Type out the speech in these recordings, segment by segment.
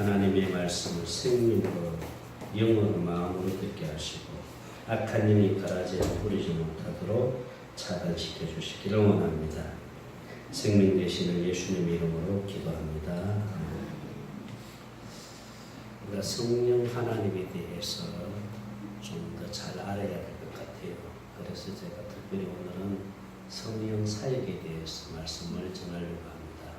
하나님의 말씀을 생명으로 영으로 마음으로 듣게 하시고 악한 영이 가라지에 뿌리지 못하도록 차단시켜 주시기를 원합니다. 생명 되시는 예수님 이름으로 기도합니다. 우리가 성령 하나님에 대해서 좀 더 잘 알아야 될 것 같아요. 그래서 제가 특별히 오늘은 성령 사역에 대해서 말씀을 전하려고 합니다.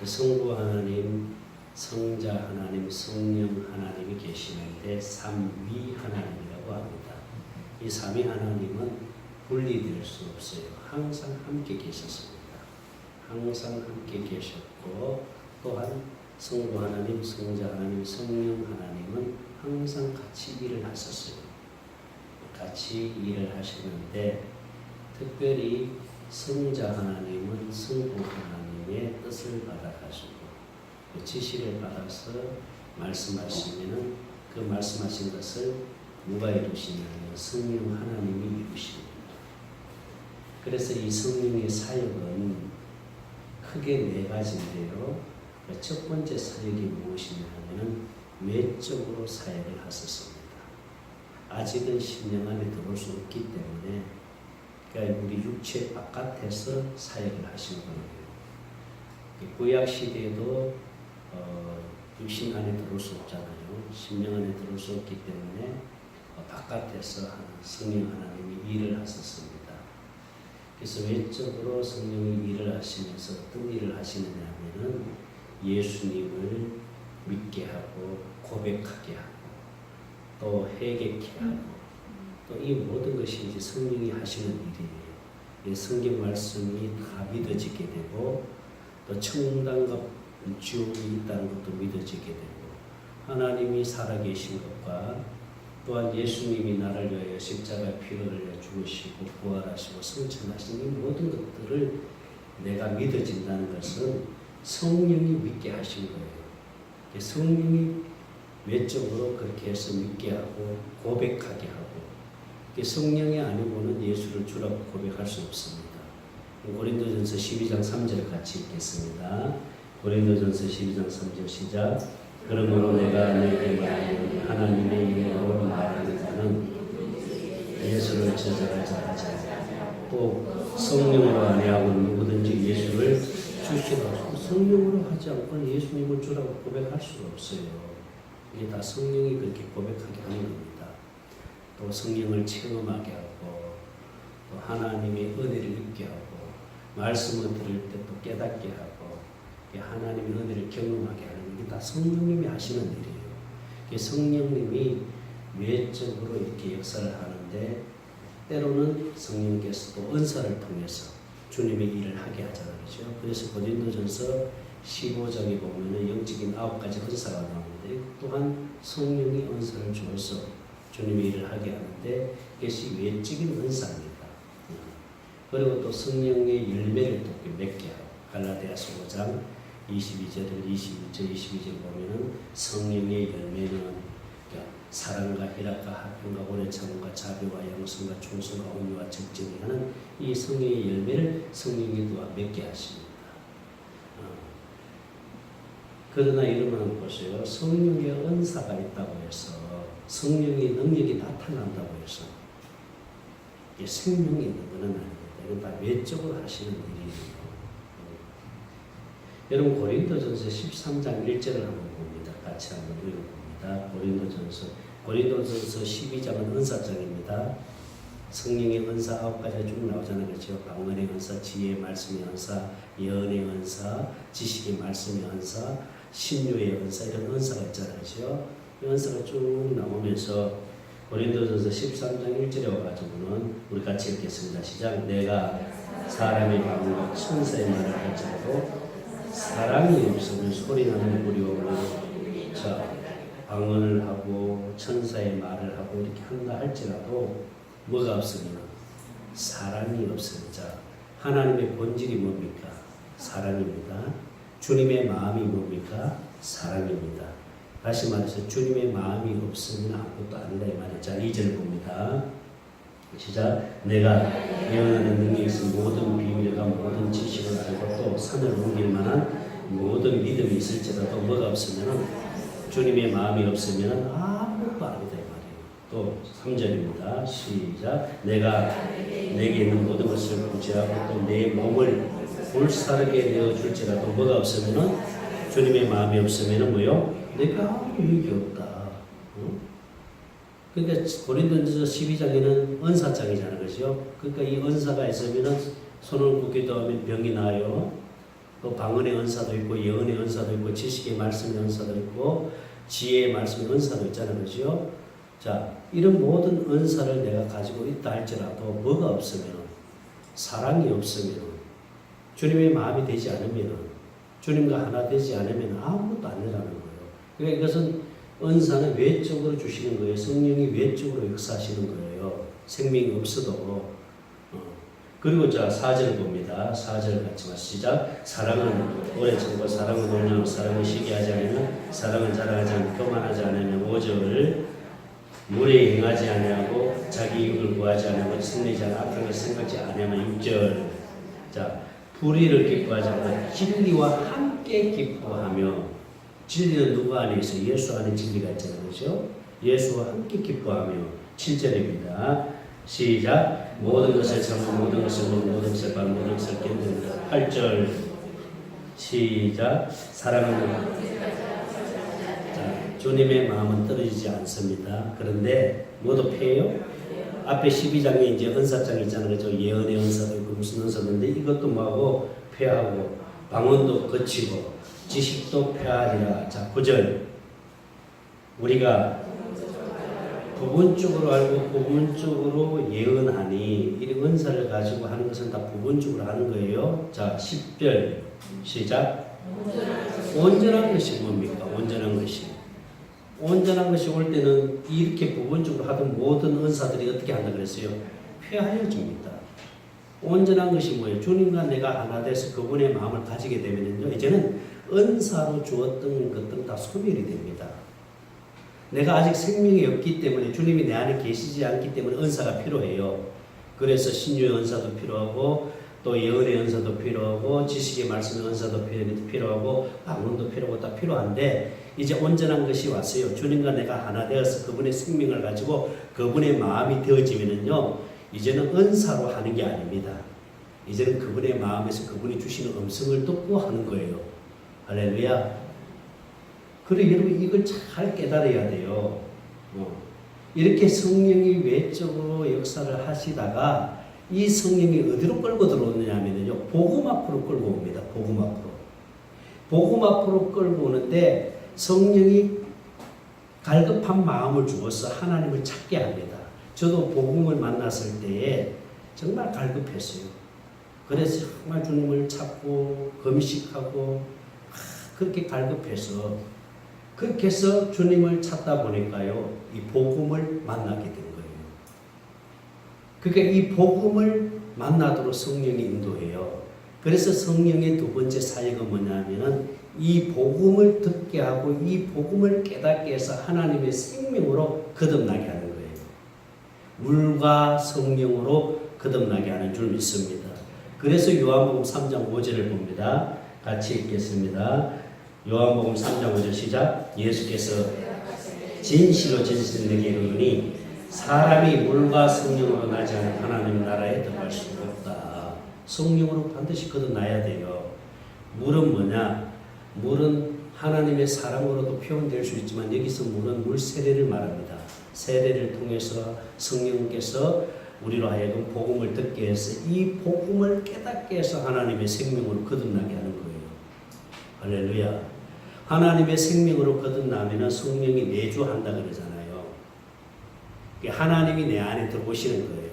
성부 하나님, 성자 하나님, 성령 하나님이 계시는데 삼위 하나님이라고 합니다. 이 삼위 하나님은 분리될 수 없어요. 항상 함께 계셨습니다. 항상 함께 계셨고 또한 성부 하나님, 성자 하나님, 성령 하나님은 항상 같이 일을 하셨어요. 같이 일을 하시는데 특별히 성자 하나님은 성부 하나님의 뜻을 받아가지고 그 지시를 받아서 말씀하시면은 그 말씀하신 것을 누가 이루시냐면 성령 하나님이 이루십니다. 그래서 이 성령의 사역은 크게 네 가지인데요. 첫 번째 사역이 무엇이냐 하면은 외적으로 사역을 하셨습니다. 아직은 심령 안에 들어올 수 없기 때문에 그러니까 우리 육체 바깥에서 사역을 하신 거예요. 구약 시대에도 육신 안에 들어올 수 없잖아요. 심령 안에 들어올 수 없기 때문에 바깥에서 성령 하나님이 일을 하셨습니다. 그래서 외적으로 성령이 일을 하시면서 어떤 일을 하시느냐 하면은 예수님을 믿게 하고 고백하게 하고 또 회개케 하고 또 이 모든 것이 이제 성령이 하시는 일이에요. 성경 말씀이 다 믿어지게 되고 또 천당과 지옥이 있다는 것도 믿어지게 되고 하나님이 살아계신 것과 또한 예수님이 나를 위하여 십자가의 피를 흘려 죽으시고 부활하시고 승천하신 이 모든 것들을 내가 믿어진다는 것은 성령이 믿게 하신 거예요. 성령이 외적으로 그렇게 해서 믿게 하고 고백하게 하고 성령이 아니고는 예수를 주라고 고백할 수 없습니다. 고린도전서 12장 3절 같이 읽겠습니다. 고린도전서 12장 3절 시작. 그러므로 내가 너희에게 말하는 하나님의 이름으로 말하는 자는 예수를 저주하지 않고 또 성령으로 아니하고 누구든지 예수를 주시라고 성령으로 하지 않고는 예수님을 주라고 고백할 수가 없어요. 이게 다 성령이 그렇게 고백하게 하는 겁니다. 또 성령을 체험하게 하고 또 하나님의 은혜를 입게 하고 말씀을 들을 때 또 깨닫게 하고 하나님의 은혜를 경험하게 하는 게 다 성령님이 하시는 일이에요. 성령님이 외적으로 이렇게 역사를 하는데 때로는 성령께서 또 은사를 통해서 주님의 일을 하게 하잖아요. 그렇죠? 그래서 고린도전서 15장에 보면은 영적인 9가지 은사가 나오는데 또한 성령이 은사를 주어서 주님의 일을 하게 하는데 이것이 외적인 은사입니다. 그리고 또 성령의 열매를 또 맺게 하고 갈라디아서 5장 22절을 21절 22절 보면은 성령의 열매는 사랑과 희락과 화평과 오래 참음과 자비와 양성과 충성과 온유와 적정이 하는 이 성령의 열매를 성령이 또한 맺게 하십니다. 그러나 이러면 보세요. 성령의 은사가 있다고 해서 성령의 능력이 나타난다고 해서 이게 생명이 있는 것은 아닙니다. 이건 다 외적으로 하시는 일이에요. 여러분 고린도전서 13장 1절을 한번 봅니다. 같이 한번 읽어봅니다. 고린도전서 12장은 은사장입니다. 성령의 은사 9가지가 쭉 나오잖아요. 그렇죠? 방언의 은사, 지혜의 말씀의 은사, 예언의 은사, 지식의 말씀의 은사, 신유의 은사 이런 은사가 있잖아요. 그렇죠? 이 은사가 쭉 나오면서 고린도전서 13장 1절에 와가지고는 우리 같이 읽겠습니다. 시작. 내가 사람의 방언과 천사의 말을 할지라도 사랑이 없으면 소리나는 무리와 자 방언을 하고 천사의 말을 하고 이렇게 한다 할지라도 뭐가 없으면 사랑이 없으면 자 하나님의 본질이 뭡니까? 사랑입니다. 주님의 마음이 뭡니까? 사랑입니다. 다시 말해서 주님의 마음이 없으면 아무것도 아니다 이 말이죠. 자 2절 봅니다. 시작. 내가 예언하는 능력이 있은 모든 비밀과 모든 지식을 알고 또 산을 옮길 만한 모든 믿음이 있을지라도 뭐가 없으면 주님의 마음이 없으면 아무것도 아니다 이 말이에요. 또 3절입니다. 시작. 내가 내게 있는 모든 것을 부지하고 또 내 몸을 불사르게 내어줄지라도 뭐가 없으면은 주님의 마음이 없으면은 뭐요? 내가 아무 유익이 없다. 그러니까 고린도전서 12장에는 은사장이잖아요. 그죠? 그러니까 이 은사가 있으면은 손을 굽기도 하면 병이 나요. 또 방언의 은사도 있고 예언의 은사도 있고 지식의 말씀의 은사도 있고 지혜의 말씀의 은사도 있잖아요. 그죠? 자, 이런 모든 은사를 내가 가지고 있다 할지라도 뭐가 없으면 사랑이 없으면 주님의 마음이 되지 않으면 주님과 하나 되지 않으면 아무것도 안 되라는 거예요. 그러니까 이것은 은사는 외적으로 주시는 거예요. 성령이 외적으로 역사하시는 거예요. 생명이 없어도. 그리고 자 4절 봅니다. 4절 같이 시작. 사랑은 오래 참고 사랑은 온유하고 사랑은 시기하지 않으면 사랑은 자랑하지 않고 교만하지 않으면 5절 물에 행하지 아니하고 자기 이익을 구하지 아니하고 승리지 않아 악한 것을 생각지 아니하면 6절 자 불의를 기뻐하지 않고 진리와 함께 기뻐하며 진리는 누구 안에 있어요? 예수 안에 진리가 있잖아요. 그렇죠? 예수와 함께 기뻐하며 7절입니다. 시작. 모든 것을 참고 모든 것을 보고 모든 것을 봐 모든 것을 견딥니다. 8절 시작. 사랑은 자, 주님의 마음은 떨어지지 않습니다. 그런데 모두 패요? 앞에 12장에 이제 은사장이 있잖아요. 그렇죠? 예언의 은사도 있고 무슨 은사도 있는데 이것도 뭐하고 패하고 방언도 거치고 지식도 패하리라. 자 9절 우리가 부분적으로 알고 부분적으로 예언하니 이 은사를 가지고 하는 것은 다 부분적으로 하는 거예요. 자 10절 시작. 온전한 것이 뭡니까? 온전한 것이 온전한 것이 올 때는 이렇게 부분적으로 하던 모든 은사들이 어떻게 한다 그랬어요? 폐하여 줍니다. 온전한 것이 뭐예요? 주님과 내가 하나 돼서 그분의 마음을 가지게 되면요 이제는 은사로 주었던 것들은 다 소멸이 됩니다. 내가 아직 생명이 없기 때문에 주님이 내 안에 계시지 않기 때문에 은사가 필요해요. 그래서 신유의 은사도 필요하고 또 예언의 은사도 필요하고 지식의 말씀의 은사도 필요하고 방언도 필요하고 다 필요한데 이제 온전한 것이 왔어요. 주님과 내가 하나 되어서 그분의 생명을 가지고 그분의 마음이 되어지면은요 이제는 은사로 하는 게 아닙니다. 이제는 그분의 마음에서 그분이 주시는 음성을 듣고 하는 거예요. 할렐루야. 그리고 여러분 이걸 잘 깨달아야 돼요. 이렇게 성령이 외적으로 역사를 하시다가 이 성령이 어디로 끌고 들어오느냐 하면요 복음 앞으로 끌고 옵니다. 복음 앞으로. 복음 앞으로 끌고 오는데 성령이 갈급한 마음을 주어서 하나님을 찾게 합니다. 저도 복음을 만났을 때에 정말 갈급했어요. 그래서 정말 주님을 찾고 금식하고 그렇게 갈급해서 그렇게 해서 주님을 찾다 보니까요 이 복음을 만나게 된 거예요. 그러니까 이 복음을 만나도록 성령이 인도해요. 그래서 성령의 두 번째 사역은 뭐냐면은 이 복음을 듣게 하고 이 복음을 깨닫게 해서 하나님의 생명으로 거듭나게 하는 거예요. 물과 성령으로 거듭나게 하는 줄 믿습니다. 그래서 요한복음 3장 5절을 봅니다. 같이 읽겠습니다. 요한복음 3장 5절 시작. 예수께서 진실로 진실로 내게 이르노니 사람이 물과 성령으로 나지 않은 하나님 나라에 들어갈 수가 없다. 성령으로 반드시 거듭나야 돼요. 물은 뭐냐? 물은 하나님의 사랑으로도 표현될 수 있지만 여기서 물은 물 세례를 말합니다. 세례를 통해서 성령께서 우리로 하여금 복음을 듣게 해서 이 복음을 깨닫게 해서 하나님의 생명으로 거듭나게 하는 거예요. 할렐루야. 하나님의 생명으로 거듭나면 성령이 내주한다 그러잖아요. 하나님이 내 안에 들어오시는 거예요.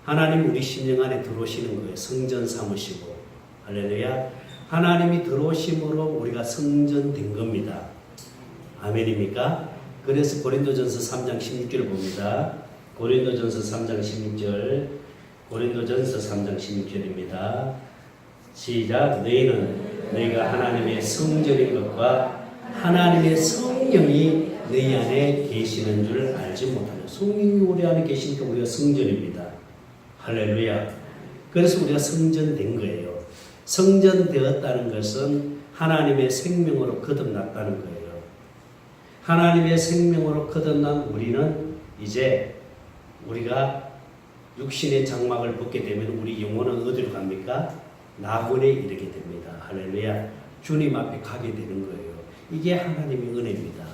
하나님 우리 심령 안에 들어오시는 거예요. 성전 삼으시고. 할렐루야. 하나님이 들어오심으로 우리가 성전된 겁니다. 아멘입니까? 그래서 고린도전서 3장 16절 봅니다. 고린도전서 3장 16절. 고린도전서 3장 16절입니다. 시작. 너희가 하나님의 성전인 것과 하나님의 성령이 너희 안에 계시는 줄 알지 못하는. 성령이 우리 안에 계시니까 우리가 성전입니다. 할렐루야. 그래서 우리가 성전된 거예요. 성전되었다는 것은 하나님의 생명으로 거듭났다는 거예요. 하나님의 생명으로 거듭난 우리는 이제 우리가 육신의 장막을 벗게 되면 우리 영혼은 어디로 갑니까? 낙원에 이르게 됩니다. 할렐루야. 주님 앞에 가게 되는 거예요. 이게 하나님의 은혜입니다.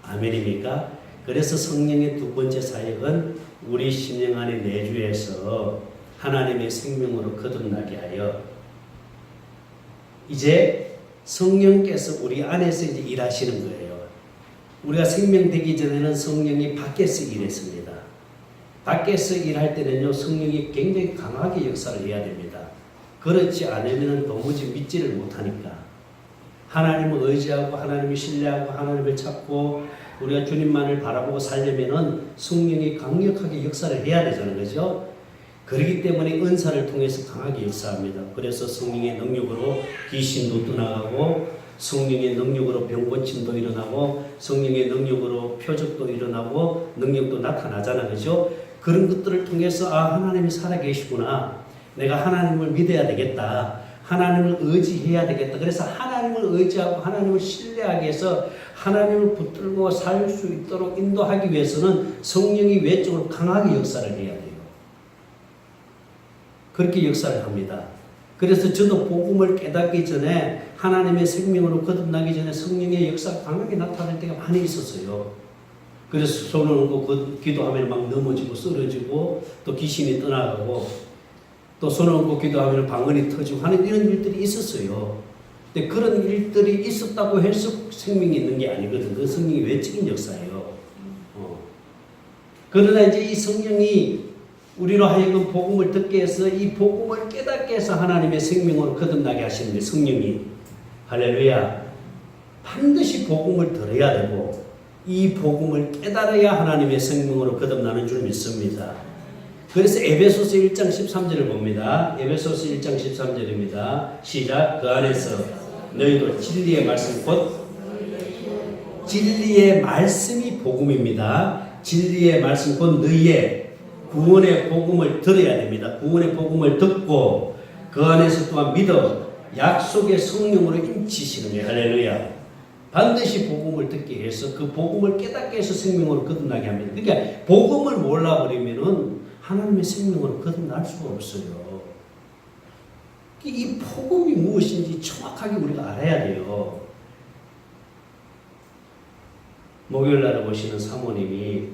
아멘입니까? 그래서 성령의 두 번째 사역은 우리 심령 안에 내주해서 하나님의 생명으로 거듭나게 하여 이제 성령께서 우리 안에서 이제 일하시는 거예요. 우리가 생명되기 전에는 성령이 밖에서 일했습니다. 밖에서 일할 때는요, 성령이 굉장히 강하게 역사를 해야 됩니다. 그렇지 않으면 도무지 믿지를 못하니까. 하나님을 의지하고 하나님을 신뢰하고 하나님을 찾고 우리가 주님만을 바라보고 살려면은 성령이 강력하게 역사를 해야 되잖아요. 그죠? 그렇기 때문에 은사를 통해서 강하게 역사합니다. 그래서 성령의 능력으로 귀신도 떠나가고 성령의 능력으로 병고침도 일어나고 성령의 능력으로 표적도 일어나고 능력도 나타나잖아요. 그죠? 그런 것들을 통해서 하나님이 살아계시구나. 내가 하나님을 믿어야 되겠다. 하나님을 의지해야 되겠다. 그래서 하나님을 의지하고 하나님을 신뢰하기 위해서 하나님을 붙들고 살 수 있도록 인도하기 위해서는 성령이 외적으로 강하게 역사를 해야 돼요. 그렇게 역사를 합니다. 그래서 저도 복음을 깨닫기 전에 하나님의 생명으로 거듭나기 전에 성령의 역사가 강하게 나타날 때가 많이 있었어요. 그래서 손을 얹고 기도하면 막 넘어지고 쓰러지고 또 귀신이 떠나가고 또 손을 얹고 기도하면 방언이 터지고 하는 이런 일들이 있었어요. 근데 그런 일들이 있었다고 해서 생명이 있는 게 아니거든. 그 성령이 외적인 역사예요. 그러나 이제 이 성령이 우리로 하여금 복음을 듣게 해서 이 복음을 깨닫게 해서 하나님의 생명으로 거듭나게 하시는데 성령이 할렐루야. 반드시 복음을 들어야 되고 이 복음을 깨달아야 하나님의 생명으로 거듭나는 줄 믿습니다. 그래서 에베소서 1장 13절을 봅니다. 에베소서 1장 13절입니다. 시작. 그 안에서 너희도 진리의 말씀 곧 진리의 말씀이 복음입니다. 진리의 말씀 곧 너희의 구원의 복음을 들어야 됩니다. 구원의 복음을 듣고 그 안에서 또한 믿어 약속의 성령으로 인치시는 거예요. 할렐루야. 반드시 복음을 듣게 해서 그 복음을 깨닫게 해서 생명으로 거듭나게 합니다. 그러니까 복음을 몰라버리면은 하나님의 생명으로 거듭날 수가 없어요. 이 복음이 무엇인지 정확하게 우리가 알아야 돼요. 목요일날에 오시는 사모님이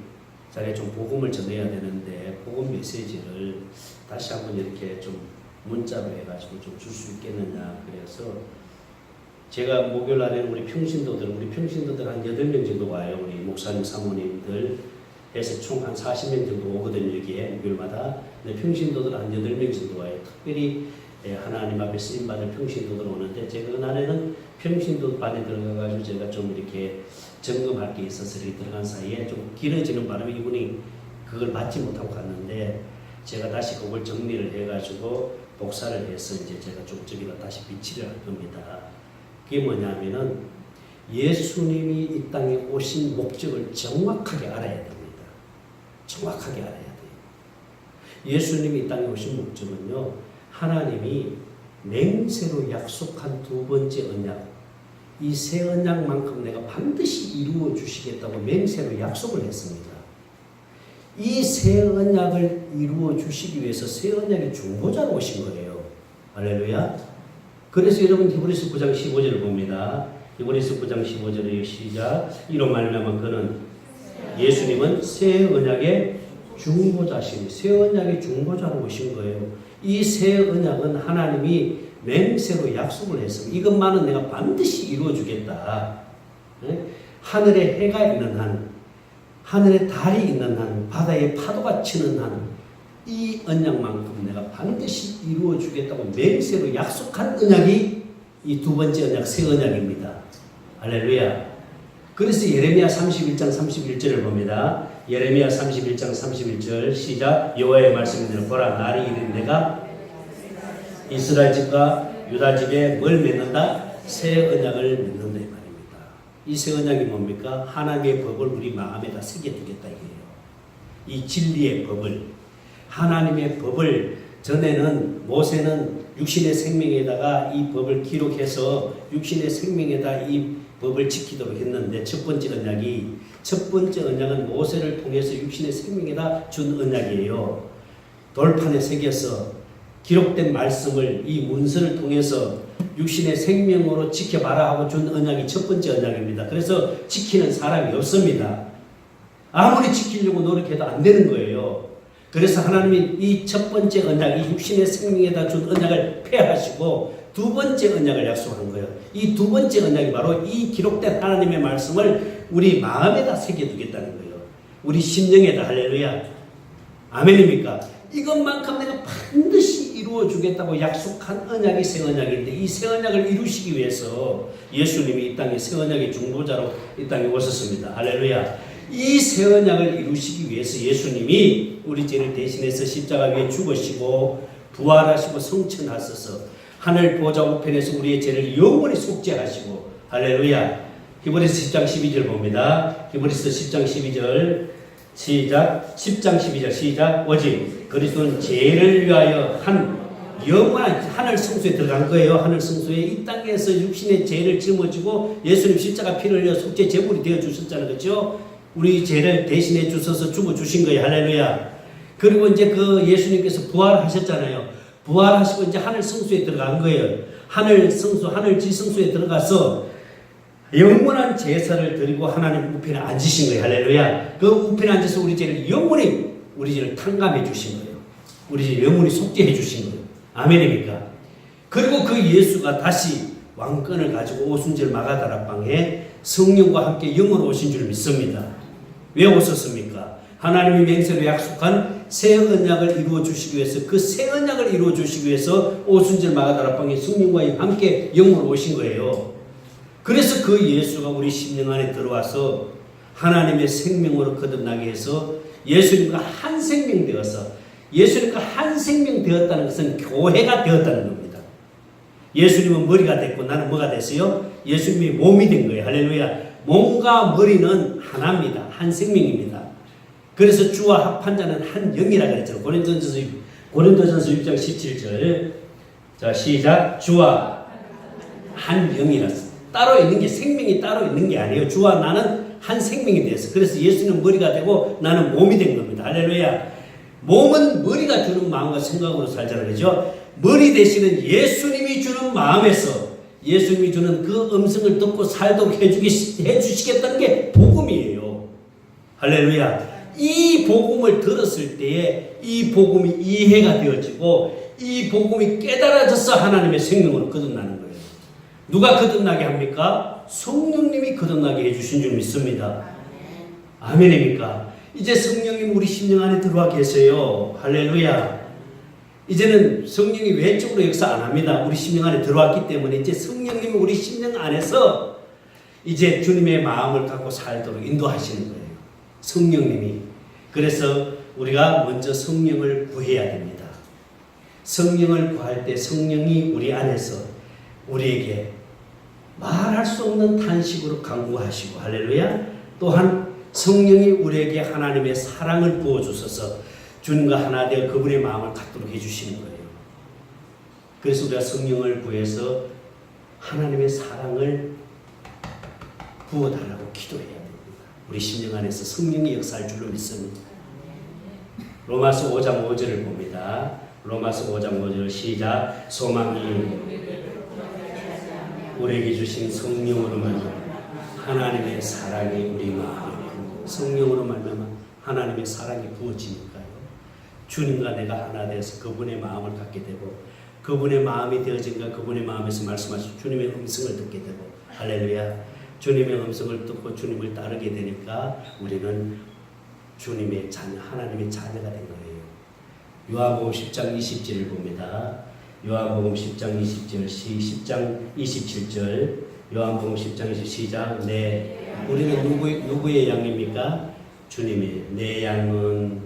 자기가 좀 복음을 전해야 되는데 복음 메시지를 다시 한번 이렇게 좀 문자로 해가지고 좀 줄 수 있겠느냐. 그래서 제가 목요일날에는 우리 평신도들 한 8명 정도 와요. 우리 목사님 사모님들 해서 총 한 40명 정도 오거든요. 여기에 목요일마다. 근데 평신도들 한 8명 정도 와요. 특별히 하나님 앞에 쓰임받을 평신도들 오는데 제가 그날에는 평신도 반에 들어가가지고 제가 좀 이렇게 점검할 게 있어서 이렇게 들어간 사이에 좀 길어지는 바람에 이분이 그걸 받지 못하고 갔는데 제가 다시 그걸 정리를 해가지고 복사를 해서 이제 제가 좀 저기다 다시 비치를 할 겁니다. 그게 뭐냐면은 예수님이 이 땅에 오신 목적을 정확하게 알아야 됩니다. 정확하게 알아야 돼요. 예수님이 이 땅에 오신 목적은요, 하나님이 맹세로 약속한 두 번째 언약, 이 새 언약만큼 내가 반드시 이루어 주시겠다고 맹세로 약속을 했습니다. 이 새 언약을 이루어 주시기 위해서 새 언약의 중보자로 오신 거예요. 할렐루야. 그래서 여러분 히브리서 9장 15절을 봅니다. 히브리서 9장 15절의 시작. 이로 말미암아 그는 예수님은 새 언약의 중보자시니 새 언약의 중보자로 오신 거예요. 이 새 언약은 하나님이 맹세로 약속을 했습니다. 이것만은 내가 반드시 이루어주겠다. 하늘에 해가 있는 한, 하늘에 달이 있는 한, 바다에 파도가 치는 한, 이 언약만큼 내가 반드시 이루어주겠다고 맹세로 약속한 언약이 이 두 번째 언약, 새 언약입니다. 할렐루야. 그래서 예레미야 31장 31절을 봅니다. 예레미야 31장 31절 시작. 여호와의 말씀이니라. 보라 날이 이르니 내가 이스라엘 집과 유다 집에 뭘 맺는다? 새 언약을 맺는다 이 말입니다. 이 새 언약이 뭡니까? 하나님의 법을 우리 마음에다 새겨두겠다 이게요. 이 진리의 법을, 하나님의 법을 전에는 모세는 육신의 생명에다가 이 법을 기록해서 육신의 생명에다 이 법을 지키도록 했는데 첫 번째 언약은 모세를 통해서 육신의 생명에다 준 언약이에요. 돌판에 새겨서 기록된 말씀을 이 문서를 통해서 육신의 생명으로 지켜봐라 하고 준 언약이 첫 번째 언약입니다. 그래서 지키는 사람이 없습니다. 아무리 지키려고 노력해도 안 되는 거예요. 그래서 하나님이 이 첫 번째 언약, 이 육신의 생명에다 준 언약을 폐하시고 두 번째 언약을 약속한 거예요. 이 두 번째 언약이 바로 이 기록된 하나님의 말씀을 우리 마음에다 새겨두겠다는 거예요. 우리 심령에다. 할렐루야. 아멘입니까? 이것만큼 내가 반드시 이루어주겠다고 약속한 언약이 새 언약인데 이 새 언약을 이루시기 위해서 예수님이 이 땅에 새 언약의 중보자로 이 땅에 오셨습니다. 할렐루야. 이 새 언약을 이루시기 위해서 예수님이 우리 죄를 대신해서 십자가 위에 죽으시고 부활하시고 성천하셔서 하늘 보좌 우편에서 우리의 죄를 영원히 속죄하시고 할렐루야. 히브리서 10장 12절 봅니다. 히브리서 10장 12절 시작. 10장 12절 시작. 오직 그리스도는 죄를 위하여 한 영원한 하늘 성소에 들어간 거예요. 하늘 성소에 이 땅에서 육신의 죄를 짊어지고 예수님 십자가 피를 흘려 속죄 제물이 되어 주셨잖아요. 그렇죠? 우리 죄를 대신해 주셔서 죽어 주신 거예요. 할렐루야. 그리고 이제 그 예수님께서 부활하셨잖아요. 부활하시고 이제 하늘 성소에 들어간 거예요. 하늘 성소, 하늘 지성소에 들어가서 영원한 제사를 드리고 하나님 우편에 앉으신 거예요. 할렐루야. 그 우편에 앉아서 우리 죄를 영원히 우리 죄를 탕감해 주신 거예요. 우리 죄를 영원히 속죄해 주신 거예요. 아멘입니까? 그리고 그 예수가 다시 왕권을 가지고 오순절 마가다락방에 성령과 함께 영으로 오신 줄 믿습니다. 왜 오셨습니까? 하나님이 맹세로 약속한 새 언약을 이루어 주시기 위해서 그 새 언약을 이루어 주시기 위해서 오순절 마가다락방에 성령과 함께 영으로 오신 거예요. 그래서 그 예수가 우리 심령 안에 들어와서 하나님의 생명으로 거듭나게 해서 예수님과 한 생명 되어서 예수님과 한 생명 되었다는 것은 교회가 되었다는 겁니다. 예수님은 머리가 됐고 나는 뭐가 됐어요? 예수님이 몸이 된 거예요. 할렐루야. 몸과 머리는 하나입니다. 한 생명입니다. 그래서 주와 합한 자는 한 영이라 그랬죠. 고린도전서 6장 17절. 자, 시작. 주와 한 영이라. 따로 있는 게 생명이 따로 있는 게 아니에요. 주와 나는 한 생명이 되었어. 그래서 예수는 머리가 되고 나는 몸이 된 겁니다. 할렐루야. 몸은 머리가 주는 마음과 생각으로 살잖아요. 그죠? 머리 대신은 예수님이 주는 마음에서 예수님이 주는 그 음성을 듣고 살도록 해주시겠다는 게 복음이에요. 할렐루야. 이 복음을 들었을 때에 이 복음이 이해가 되어지고 이 복음이 깨달아져서 하나님의 생명으로 거듭나는 거예요. 누가 거듭나게 합니까? 성령님이 거듭나게 해주신 줄 믿습니다. 아멘입니까? 이제 성령님 우리 심령 안에 들어와 계세요. 할렐루야. 이제는 성령이 외적으로 역사 안 합니다. 우리 심령 안에 들어왔기 때문에 이제 성령님이 우리 심령 안에서 이제 주님의 마음을 갖고 살도록 인도하시는 거예요. 성령님이. 그래서 우리가 먼저 성령을 구해야 됩니다. 성령을 구할 때 성령이 우리 안에서 우리에게 말할 수 없는 탄식으로 강구하시고 할렐루야. 또한 성령이 우리에게 하나님의 사랑을 부어주셔서 주님과 하나 되어 그분의 마음을 갖도록 해주시는 거예요. 그래서 우리가 성령을 구해서 하나님의 사랑을 부어달라고 기도해야 됩니다. 우리 심령 안에서 성령이 역사할 줄로 믿습니다. 로마서 5장 5절을 봅니다. 로마서 5장 5절 시작. 소망이 우리에게 주신 성령으로 말미암아 하나님의 사랑이 우리 마음에 성령으로 말미암아 하나님의 사랑이 부어지니까요. 주님과 내가 하나 되어서 그분의 마음을 갖게 되고 그분의 마음이 되어진가 그분의 마음에서 말씀하신 주님의 음성을 듣게 되고 할렐루야. 주님의 음성을 듣고 주님을 따르게 되니까 우리는 주님의 자녀, 하나님의 자녀가 된 거예요. 요한복음 10장 20절을 봅니다. 요한복음 10장 20절, 10장 27절, 요한복음 10장 20절 시작. 우리는 누구의 양입니까? 주님의. 내 양은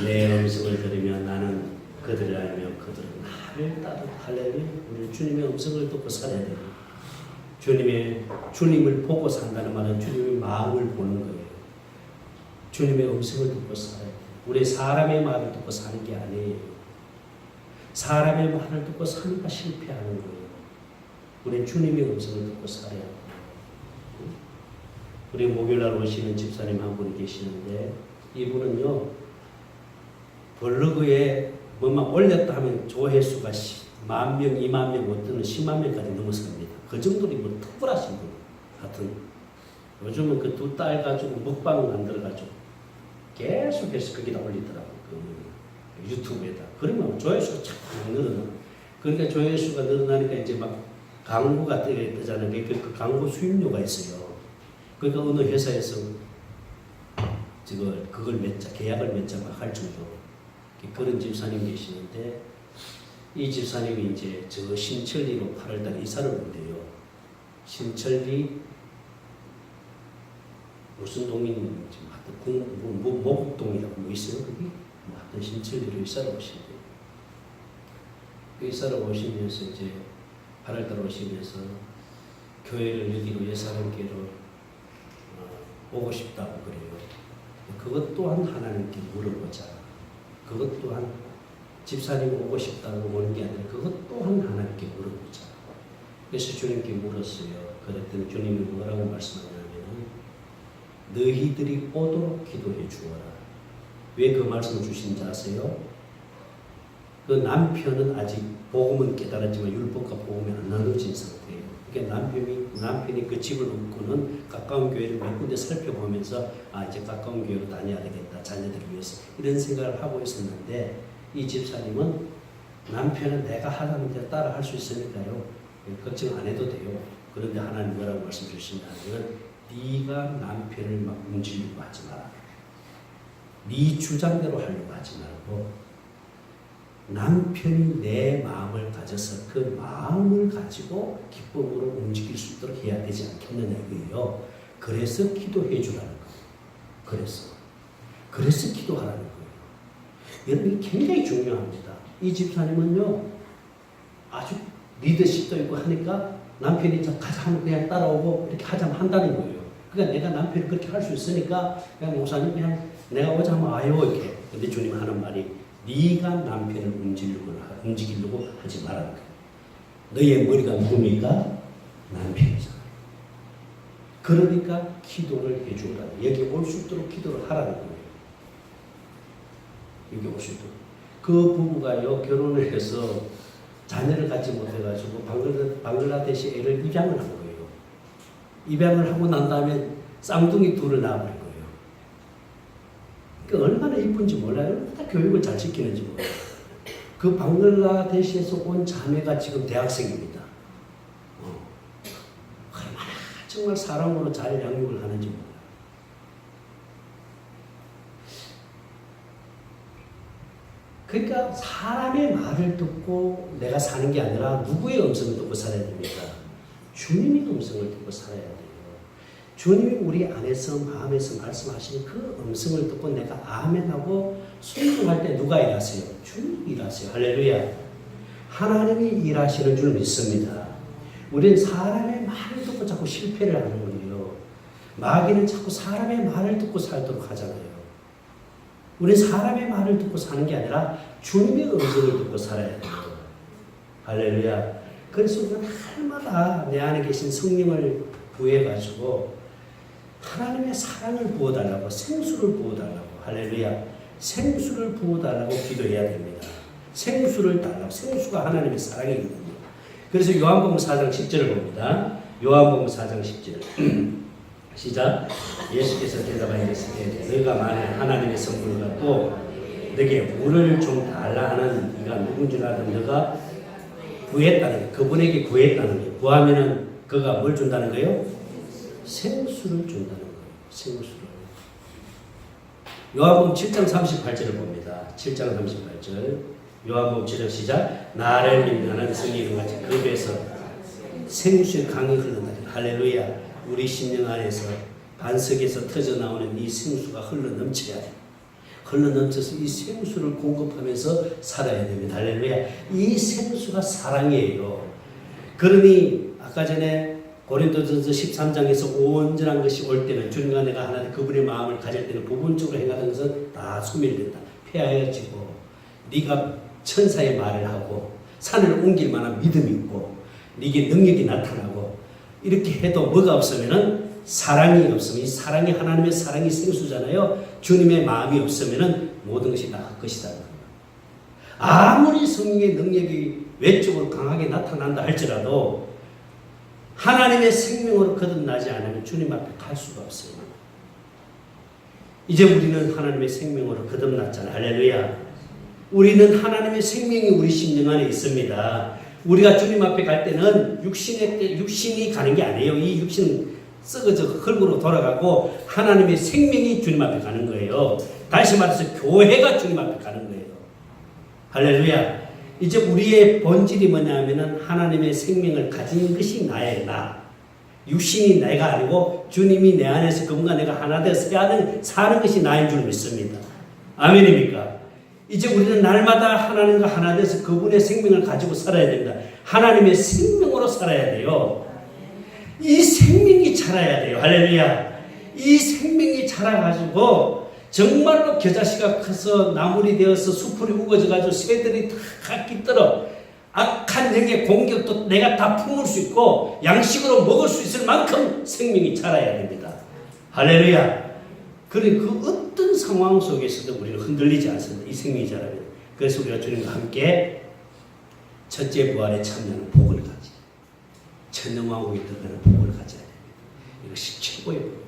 내 음성을 들으며 나는 그들을 알며 그들은 나를 따르고 할렐루야. 우리는 주님의 음성을 듣고 살아야 돼요. 주님을 보고 산다는 말은 주님의 마음을 보는 거예요. 주님의 음성을 듣고 살아야 돼요. 우리 사람의 말을 듣고 사는 게 아니에요. 사람의 말을 듣고 사니까 실패하는 거예요. 우리 주님의 음성을 듣고 살아야 돼요. 우리 목요일날 오시는 집사님 한 분이 계시는데 이분은요 블로그에 뭐만 올렸다 하면 조회수가 10,000명, 20,000명, 어떤 10만 명까지 넘어섭니다. 그 정도로 뭐 특별하신 분. 하여튼 요즘은 그 두 딸 가지고 먹방 만들어가지고 계속해서 거기다 올리더라고. 그 유튜브에다. 그러면 조회수가 자꾸 늘어나. 그러니까 조회수가 늘어나니까 이제 막 광고가 뜨잖아요. 그 광고 수입료가 있어요. 그러니까 어느 회사에서 그걸 맺자, 계약을 맺자 막 할 정도로 그런 집사님 계시는데 이 집사님이 이제 저 신천리로 8월달에 이사를 온대요. 신천리 무슨 동인지 하여튼 모국동이라고 뭐 있어요 거기? 뭐 하여튼 신천리로 이사를 오신대요. 그 이사를 오시면서 이제 8월달 오시면서 교회를 여기로 예사람교회로 오고 싶다고 그래요. 그것 또한 하나님께 물어보자. 그것 또한 집사님 오고 싶다고 오는 게 아니라 그것 또한 하나님께 물어보자. 그래서 주님께 물었어요. 그랬더니 주님이 뭐라고 말씀하냐면 너희들이 오도록 기도해 주어라. 왜 그 말씀을 주신지 아세요? 그 남편은 아직 복음은 깨달았지만 율법과 복음이 안 나눠진 상태예요. 그러니까 남편이 그 집을 얻고는 가까운 교회를 몇 군데 살펴보면서 이제 가까운 교회로 다녀야 되겠다. 자녀들을 위해서 이런 생각을 하고 있었는데 이 집사님은 남편은 내가 하라는 대로 따라 할 수 있으니까요. 걱정 안 해도 돼요. 그런데 하나님 뭐라고 말씀 주신다면 네가 남편을 막 움직이려고 하지 마라. 네 주장대로 하려고 하지 말고 남편이 내 마음을 가져서 그 마음을 가지고 기쁨으로 움직일 수 있도록 해야 되지 않겠느냐 이거예요. 그래서 기도해 주라는 거예요. 그래서 기도하라는 거예요. 여러분 이게 굉장히 중요합니다. 이 집사님은요 아주 리더십도 있고 하니까 남편이 가자 하면 그냥 따라오고 이렇게 하자면 한다는 거예요. 그러니까 내가 남편이 그렇게 할 수 있으니까 그냥 목사님 그냥 내가 오자면 와요 이렇게. 근데 주님 하는 말이 네가 남편을 움직이려고 하지 말라는 거예요. 너의 머리가 누굽니까? 남편이잖아요. 그러니까 기도를 해주라. 여기 올 수 있도록 기도를 하라는 거예요. 여기 올 수 있도록. 그 부부가요 결혼을 해서 자녀를 갖지 못해가지고 방글라데시 애를 입양을 한 거예요. 입양을 하고 난 다음에 쌍둥이 둘을 낳아버린 거예요. 그러니까 얼마나 이쁜지 몰라요. 얼마나 교육을 잘 시키는지 몰라요. 그 방글라데시에서 온 자매가 지금 대학생입니다. 얼마나 정말 사랑으로 잘 양육을 하는지 몰라요. 그러니까 사람의 말을 듣고 내가 사는 게 아니라 누구의 음성을 듣고 살아야 됩니까? 주님의 음성을 듣고 살아야 돼요. 주님이 우리 안에서 마음에서 말씀하시는 그 음성을 듣고 내가 아멘하고 순종할 때 누가 일하세요? 주님이 일하세요. 할렐루야. 하나님이 일하시는 줄 믿습니다. 우리는 사람의 말을 듣고 자꾸 실패를 하는 거예요. 마귀는 자꾸 사람의 말을 듣고 살도록 하잖아요. 우리는 사람의 말을 듣고 사는 게 아니라 주님의 음성을 듣고 살아야 돼요. 할렐루야. 그래서 우리는 날마다 내 안에 계신 성령을 구해가지고 하나님의 사랑을 부어달라고 생수를 부어달라고 할렐루야. 생수를 부어달라고 기도해야 됩니다. 생수를 달라고. 생수가 하나님의 사랑이거든요. 그래서 요한복음 4장 10절을 봅니다. 요한복음 4장 10절 시작. 예수께서 대답하여 이르시되 너희가 만일 하나님의 성품을 갖고 너에게 물을 좀 달라 하는 이가 누군지 알든 너가 구했다는 그분에게 구했다는 거예요. 구하면은 그가 뭘 준다는 거예요? 생수를 준다는 거예요. 생수를. 요한복음 7장 38절을 봅니다. 7장 38절. 요한복음 7장 시작. 나를 믿는 성령과 같이 그 배에서 생수의 강이 흐른다. 할렐루야. 우리 심령 안에서 반석에서 터져나오는 이 생수가 흘러넘쳐야 돼. 흘러넘쳐서 이 생수를 공급하면서 살아야 됩니다. 할렐루야. 이 생수가 사랑이에요. 그러니 아까 전에 고린도전서 13장에서 온전한 것이 올 때는 주님과 내가 하나님 그분의 마음을 가질 때는 부분적으로 행하던 것은 다 소멸된다. 폐하여지고 네가 천사의 말을 하고 산을 옮길 만한 믿음이 있고 네게 능력이 나타나고 이렇게 해도 뭐가 없으면은 사랑이 없으면, 이 사랑이 하나님의 사랑이 생수잖아요. 주님의 마음이 없으면 모든 것이 다 헛것이다. 아무리 성령의 능력이 외적으로 강하게 나타난다 할지라도 하나님의 생명으로 거듭나지 않으면 주님 앞에 갈 수가 없어요. 이제 우리는 하나님의 생명으로 거듭났잖아요. 할렐루야. 우리는 하나님의 생명이 우리 심령 안에 있습니다. 우리가 주님 앞에 갈 때는 육신이 가는 게 아니에요. 이 육신은 썩어져 흙으로 돌아가고 하나님의 생명이 주님 앞에 가는 거예요. 다시 말해서 교회가 주님 앞에 가는 거예요. 할렐루야. 이제 우리의 본질이 뭐냐면은 하나님의 생명을 가진 것이 나의 나. 육신이 내가 아니고 주님이 내 안에서 그분과 내가 하나 되어서 사는 것이 나인 줄 믿습니다. 아멘입니까? 이제 우리는 날마다 하나님과 하나 되어서 그분의 생명을 가지고 살아야 됩니다. 하나님의 생명으로 살아야 돼요. 이 생명이 자라야 돼요. 할렐루야. 이 생명이 자라가지고 정말로 겨자씨가 커서 나물이 되어서 수풀이 우거져가지고 새들이 다 깃들어 악한 영의 공격도 내가 다 품을 수 있고 양식으로 먹을 수 있을 만큼 생명이 자라야 됩니다. 할렐루야. 그러니 그 어떤 상황 속에서도 우리는 흔들리지 않습니다. 이 생명이 자라면. 그래서 우리가 주님과 함께 첫째 부활에 참여하는 복을 가지, 천년왕국에 들어가는 복을 가져야 됩니다. 이것이 최고의 복.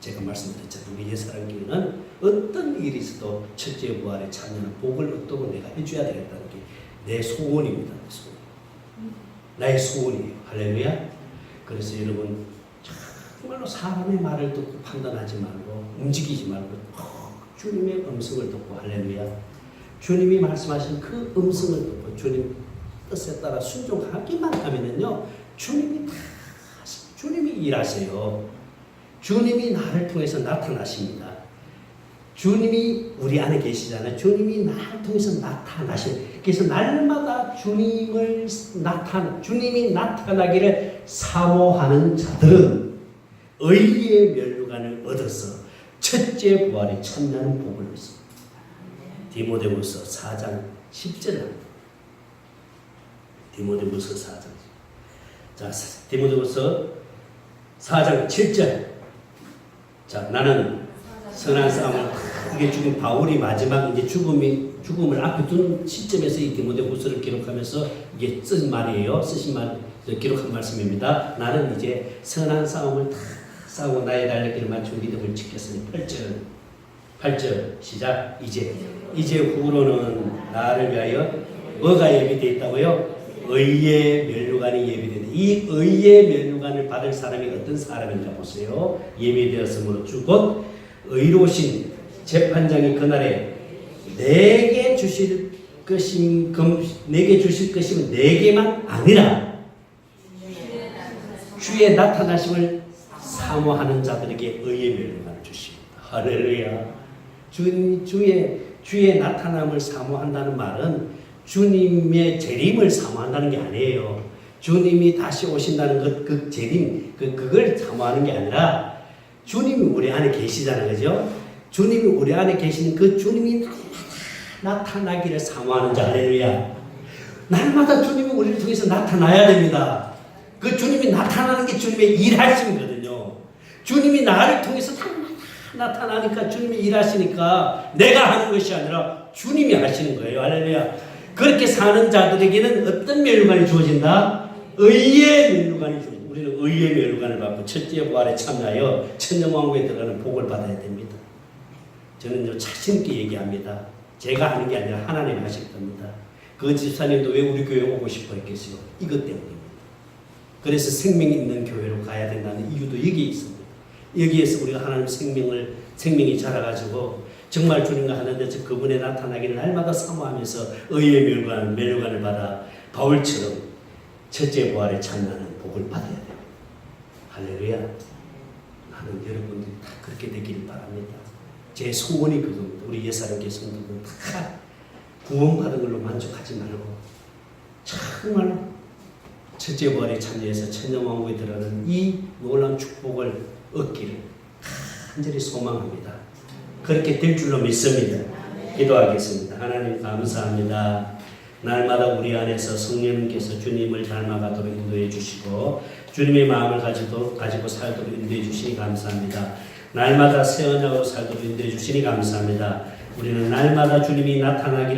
제가 말씀드렸잖아요. 우리 예사랑교회는 어떤 일이 있어도 첫째 부활에 참여하는 복을 얻도록 내가 해줘야 되겠다는 게 내 소원입니다. 내 소원. 나의 소원이에요. 할렐루야. 그래서 여러분 정말로 사람의 말을 듣고 판단하지 말고 움직이지 말고 주님의 음성을 듣고, 할렐루야. 주님이 말씀하신 그 음성을 듣고 주님 뜻에 따라 순종하기만 하면은요, 주님이 일하세요. 주님이 나를 통해서 나타나십니다. 주님이 우리 안에 계시잖아요. 주님이 나를 통해서 나타나십니다. 그래서 날마다 주님이 나타나기를 사모하는 자들은 의의 면류관을 얻어서 첫째 부활에 참여하는 복을 얻습니다. 디모데후서 4장 10절을 디모데후서 4장. 자, 디모데후서 4장 7절. 자, 나는 선한 싸움을 크게 죽은 바울이 마지막 이제 죽음을 앞에 둔 시점에서 이 디모데후서를 기록하면서 이게 쓴 말이에요. 기록한 말씀입니다. 나는 이제 선한 싸움을 다 싸우고 나의 달리기를 마치고 믿음을 지켰으니 8절 시작. 이제 후로는 나를 위하여 뭐가 예비되어 있다고요? 의의 면류관이 예비되는데, 이 의의 면류관을 받을 사람이 어떤 사람인가 보세요. 예비되었으므로 곧 의로우신 재판장이 그날에 내게 주실 것이면 내게만 아니라 주의 나타나심을 사모하는 자들에게 의의 면류관을 주십니다. 할렐루야. 주의 나타남을 사모한다는 말은 주님의 재림을 사모한다는 게 아니에요. 주님이 다시 오신다는 그 재림, 그걸 사모하는 게 아니라 주님이 우리 안에 계시잖아요. 그죠? 주님이 우리 안에 계시는 그 주님이 나타나기를 사모하는 자. 할렐루야. 날마다 주님이 우리를 통해서 나타나야 됩니다. 그 주님이 나타나는 게 주님의 일하심이거든요. 주님이 나를 통해서 나타나니까, 주님이 일하시니까 내가 하는 것이 아니라 주님이 하시는 거예요. 할렐루야. 그렇게 사는 자들에게는 어떤 면류관이 주어진다? 의의 면류관이 주어진다. 우리는 의의 면류관을 받고 첫째 부활에 참여하여 천년왕국에 들어가는 복을 받아야 됩니다. 저는 자신 있게 얘기합니다. 제가 하는 게 아니라 하나님이 하실 겁니다. 그 집사님도 왜 우리 교회 오고 싶어 했겠어요? 이것 때문입니다. 그래서 생명 있는 교회로 가야 된다는 이유도 여기에 있습니다. 여기에서 우리가 하나님 생명이 자라가지고 정말 주님과 하나 되어서 그분의 나타나기를 날마다 사모하면서 의의 면류관을 받아 바울처럼 첫째 부활에 참여하는 복을 받아야 돼요. 할렐루야. 나는 여러분들이 다 그렇게 되기를 바랍니다. 제 소원이 그겁니다. 우리 예사롭게 성도들 다 구원받은 걸로 만족하지 말고 정말 첫째 부활에 참여해서 천년왕국에 들어가는 이 놀라운 축복을 얻기를 간절히 소망합니다. 그렇게 될 줄로 믿습니다. 기도하겠습니다. 하나님 감사합니다. 날마다 우리 안에서 성령님께서 주님을 닮아가도록 인도해 주시고 주님의 마음을 가지고 살도록 인도해 주시니 감사합니다. 날마다 새 언약으로 살도록 인도해 주시니 감사합니다. 우리는 날마다 주님이 나타나기를